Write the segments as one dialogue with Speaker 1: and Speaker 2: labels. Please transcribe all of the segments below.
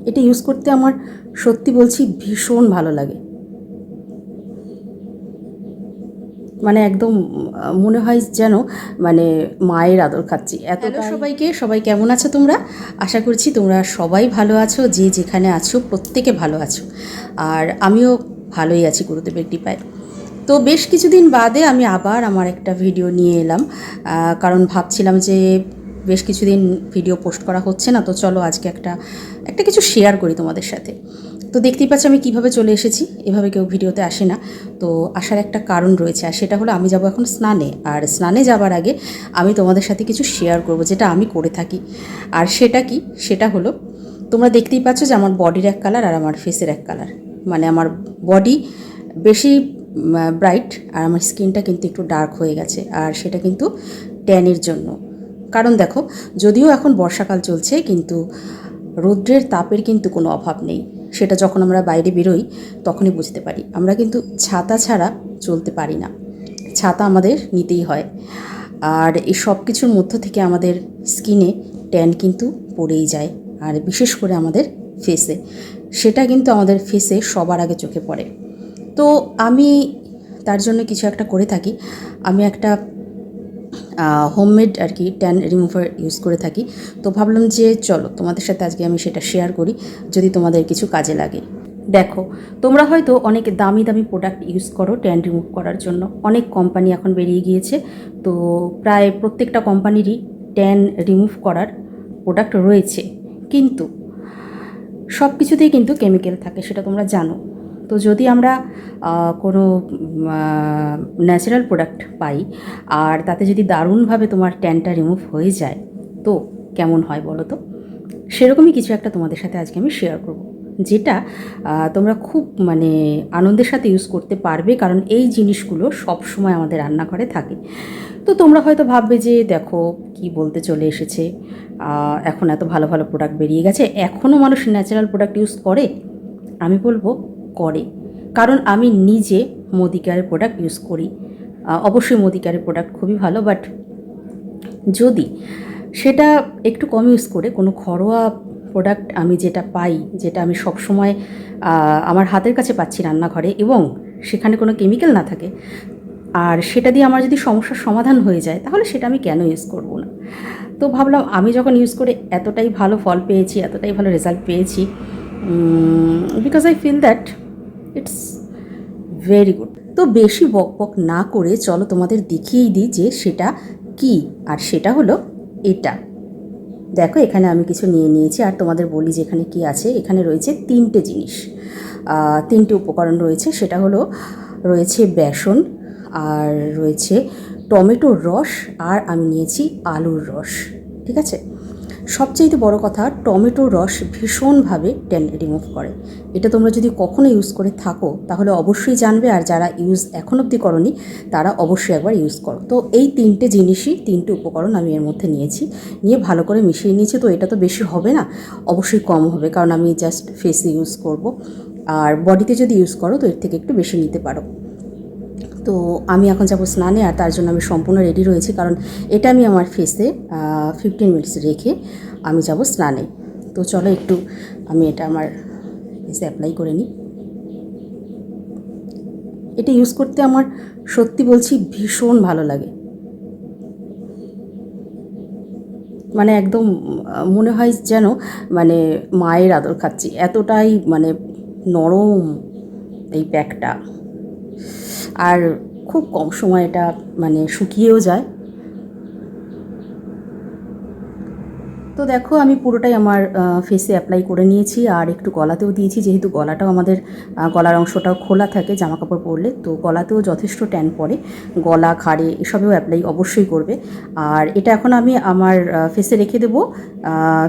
Speaker 1: এটা ইউজ করতে আমার সত্যি বলছি ভীষণ ভালো লাগে। মানে একদম মনে হয় যেন মানে মায়ের আদর খাচ্ছি এত। হ্যালো সবাইকে, সবাই কেমন আছো তোমরা? আশা করছি তোমরা সবাই ভালো আছো, যে যেখানে আছো প্রত্যেকে ভালো আছো। আর আমিও ভালোই আছি গুরুদেবের কৃপায়। তো বেশ কিছুদিন বাদে আমি আবার আমার একটা ভিডিও নিয়ে এলাম, কারণ ভাবছিলাম যে বেশ কিছুদিন ভিডিও পোস্ট করা হচ্ছে না, তো চলো আজকে একটা কিছু শেয়ার করি তোমাদের সাথে। তো দেখতেই পাচ্ছ আমি কিভাবে চলে এসেছি, এভাবে কেউ ভিডিওতে আসে না। তো আসার একটা কারণ রয়েছে, আর সেটা হলো আমি যাব এখন স্নানে, আর স্নানে যাবার আগে আমি তোমাদের সাথে কিছু শেয়ার করব যেটা আমি করে থাকি। আর সেটা কি, সেটা হলো তোমরা দেখতেই পাচ্ছ যে আমার বডির এক কালার আর আমার ফেসের এক কালার। মানে আমার বডি বেশি ব্রাইট আর আমার স্কিনটা কিন্তু একটু ডার্ক হয়ে গেছে, আর সেটা কিন্তু ট্যানের জন্য। কারণ দেখো, যদিও এখন বর্ষাকাল চলছে কিন্তু রৌদ্রের তাপের কিন্তু কোনো অভাব নেই। সেটা যখন আমরা বাইরে বেরোই তখনই বুঝতে পারি। আমরা কিন্তু ছাতা ছাড়া চলতে পারি না, ছাতা আমাদের নিতেই হয়। আর এই সব কিছুর মধ্য থেকে আমাদের স্কিনে ট্যান কিন্তু পড়েই যায়, আর বিশেষ করে আমাদের ফেসে, সেটা কিন্তু আমাদের ফেসে সবার আগে চোখে পড়ে। তো আমি তার জন্য কিছু একটা করে থাকি। আমি একটা হোমমেড আর কি ট্যান রিমুভার ইউজ করে থাকি। তো ভাবলাম যে চলো তোমাদের সাথে আজকে আমি সেটা শেয়ার করি, যদি তোমাদের কিছু কাজে লাগে। দেখো, তোমরা হয়তো অনেক দামি দামি প্রোডাক্ট ইউজ করো ট্যান রিমুভ করার জন্য। অনেক কোম্পানি এখন বেরিয়ে গিয়েছে, তো প্রায় প্রত্যেকটা কোম্পানিরই ট্যান রিমুভ করার প্রোডাক্ট রয়েছে, কিন্তু সব কিছুতেই কিন্তু কেমিক্যাল থাকে, সেটা তোমরা জানো। তো যদি আমরা কোনো ন্যাচারাল প্রোডাক্ট পাই আর তাতে যদি দারুণভাবে তোমার ট্যানটা রিমুভ হয়ে যায়, তো কেমন হয় বলো তো? সেরকমই কিছু একটা তোমাদের সাথে আজকে আমি শেয়ার করব, যেটা তোমরা খুব মানে আনন্দের সাথে ইউজ করতে পারবে, কারণ এই জিনিসগুলো সব সময় আমাদের রান্নাঘরে থাকে। তো তোমরা হয়তো ভাববে যে দেখো কি বলতে চলে এসেছে, এখন এত ভালো ভালো প্রোডাক্ট বেরিয়ে গেছে, এখনও মানুষ ন্যাচারাল প্রোডাক্ট ইউজ করে? আমি বলবো করে, কারণ আমি নিজে মোদিকেয়ারের প্রোডাক্ট ইউজ করি। অবশ্যই মোদিকেয়ারের প্রোডাক্ট খুবই ভালো, বাট যদি সেটা একটু কম ইউজ করে কোনো ঘরোয়া প্রোডাক্ট আমি যেটা পাই, যেটা আমি সবসময় আমার হাতের কাছে পাচ্ছি রান্নাঘরে, এবং সেখানে কোনো কেমিক্যাল না থাকে, আর সেটা দিয়ে আমার যদি সমস্যার সমাধান হয়ে যায়, তাহলে সেটা আমি কেন ইউজ করব না? তো ভাবলাম আমি যখন ইউজ করে এতটাই ভালো ফল পেয়েছি, এতটাই ভালো রেজাল্ট পেয়েছি, because I feel that it's very good. তো বেশি বক বক না করে চলো তোমাদের দেখিয়েই দিই যে সেটা কি। আর সেটা হলো এটা। দেখো, এখানে আমি কিছু নিয়ে নিয়েছি, আর তোমাদের বলি যে এখানে কী আছে। এখানে রয়েছে তিনটে জিনিস, তিনটে উপকরণ রয়েছে। সেটা হলো রয়েছে বেসন, আর রয়েছে টমেটোর রস, আর আমি নিয়েছি আলুর রস। ঠিক আছে? সবচেয়ে বড় কথা, টমেটোর রস ভীষণভাবে ট্যান রিমুভ করে। এটা তোমরা যদি কখনো ইউজ করে থাকো তাহলে অবশ্যই জানবে, আর যারা ইউজ এখন অবধি করনি তারা অবশ্যই একবার ইউজ করো। তো এই তিনটে জিনিসই, তিনটে উপকরণ আমি এর মধ্যে নিয়েছি, নিয়ে ভালো করে মিশিয়ে নিয়েছি। তো এটা তো বেশি হবে না, অবশ্যই কম হবে, কারণ আমি জাস্ট ফেসে ইউজ করব। আর বডিতে যদি ইউজ করো তো এর থেকে একটু বেশি নিতে পারো। তো আমি এখন যাবো স্নানে, আর তার জন্য আমি সম্পূর্ণ রেডি রয়েছি, কারণ এটা আমি আমার ফেসে 15 মিনিটস রেখে আমি যাব স্নানে। তো চলো একটু আমি এটা আমার ফেসে অ্যাপ্লাই করে নিই। এটা ইউজ করতে আমার সত্যি বলছি ভীষণ ভালো লাগে। মানে একদম মনে হয় যেন মানে মায়ের আদর খাচ্ছি, এতটাই মানে নরম এই প্যাকটা। আর খুব কম সময় এটা মানে শুকিয়েও যায়। তো দেখো, আমি পুরোটাই আমার ফেসে অ্যাপ্লাই করে নিয়েছি, আর একটু গলাতেও দিয়েছি, যেহেতু গলাটাও আমাদের গলার অংশটাও খোলা থাকে জামা কাপড় পরলে, তো গলাতেও যথেষ্ট ট্যান পড়ে। গলা, ঘাড়ে এসবেও অ্যাপ্লাই অবশ্যই করবে। আর এটা এখন আমি আমার ফেসে রেখে দেবো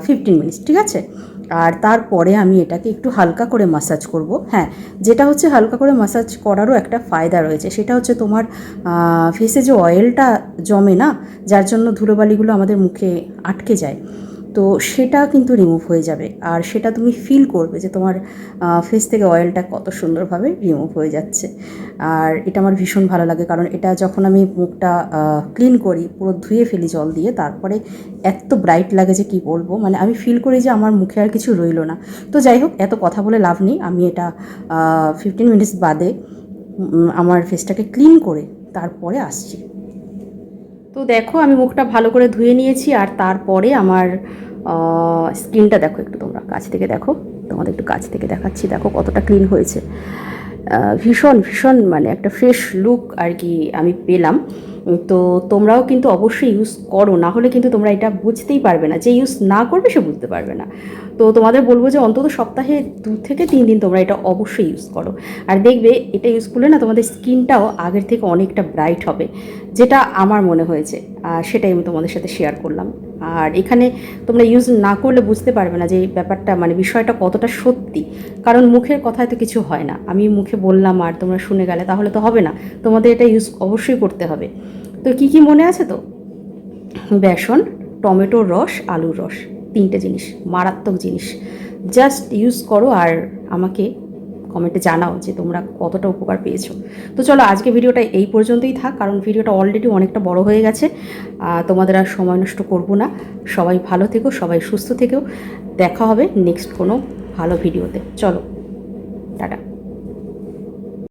Speaker 1: 15 মিনিটস, ঠিক আছে? আর তারপরে আমি এটাকে একটু হালকা করে মাসাজ করব। হ্যাঁ, যেটা হচ্ছে হালকা করে মাসাজ করারও একটা ফায়দা রয়েছে, সেটা হচ্ছে তোমার ফেসে যে অয়েলটা জমে না, যার জন্য ধুলোবালিগুলো আমাদের মুখে আটকে যায়, তো সেটা কিন্তু রিমুভ হয়ে যাবে, আর সেটা তুমি ফিল করবে যে তোমার ফেস থেকে অয়েলটা কত সুন্দরভাবে রিমুভ হয়ে যাচ্ছে। আর এটা আমার ভীষণ ভালো লাগে, কারণ এটা যখন আমি মুখটা ক্লিন করি, পুরো ধুয়ে ফেলি জল দিয়ে, তারপরে এত ব্রাইট লাগে যে কি বলবো, মানে আমি ফিল করি যে আমার মুখে আর কিছু রইলো না। তো যাই হোক, এত কথা বলে লাভ নেই, আমি এটা 15 মিনিটস বাদে আমার ফেসটাকে ক্লিন করে তারপরে আসছি। তো দেখো আমি মুখটা ভালো করে ধুয়ে নিয়েছি, আর তারপরে আমার স্কিনটা দেখো, একটু তোমরা কাছ থেকে দেখো, তোমাদের একটু কাছ থেকে দেখাচ্ছি, দেখো কতটা ক্লিন হয়েছে। ভীষণ ভীষণ মানে একটা ফ্রেশ লুক আর কি আমি পেলাম। তো তোমরাও কিন্তু অবশ্যই ইউজ করো, না হলে কিন্তু তোমরা এটা বুঝতেই পারবে না, যে ইউজ না করবে সে বুঝতে পারবে না। তো তোমাদের বলবো যে অন্তত সপ্তাহে 2 থেকে 3 দিন তোমরা এটা অবশ্যই ইউজ করো, আর দেখবে এটা ইউজ করলে না তোমাদের স্কিনটাও আগের থেকে অনেকটা ব্রাইট হবে, যেটা আমার মনে হয়েছে, আর সেটাই আমি তোমাদের সাথে শেয়ার করলাম। আর এখানে তোমরা ইউজ না করলে বুঝতে পারবে না যে এই ব্যাপারটা মানে বিষয়টা কতটা সত্যি, কারণ মুখের কথায় তো কিছু হয় না, আমি মুখে বললাম আর তোমরা শুনে গেলে তাহলে তো হবে না, তোমাদের এটা ইউজ অবশ্যই করতে হবে। তো কি কি মনে আছে তো? বেসন, টমেটোর রস, আলুর রস, 3টে জিনিস, মারাত্মক জিনিস। জাস্ট ইউজ করো আর আমাকে কমেন্টে জানাও যে তোমরা কতটা উপকার পেয়েছো। তো চলো আজকে ভিডিওটা এই পর্যন্তই থাক, কারণ ভিডিওটা অলরেডি অনেকটা বড় হয়ে গেছে। তোমাদের আর সময় নষ্ট করবো না। সবাই ভালো থেকো, সবাই সুস্থ থেকো। দেখা হবে নেক্সট কোনো ভালো ভিডিওতে। চলো, টাটা।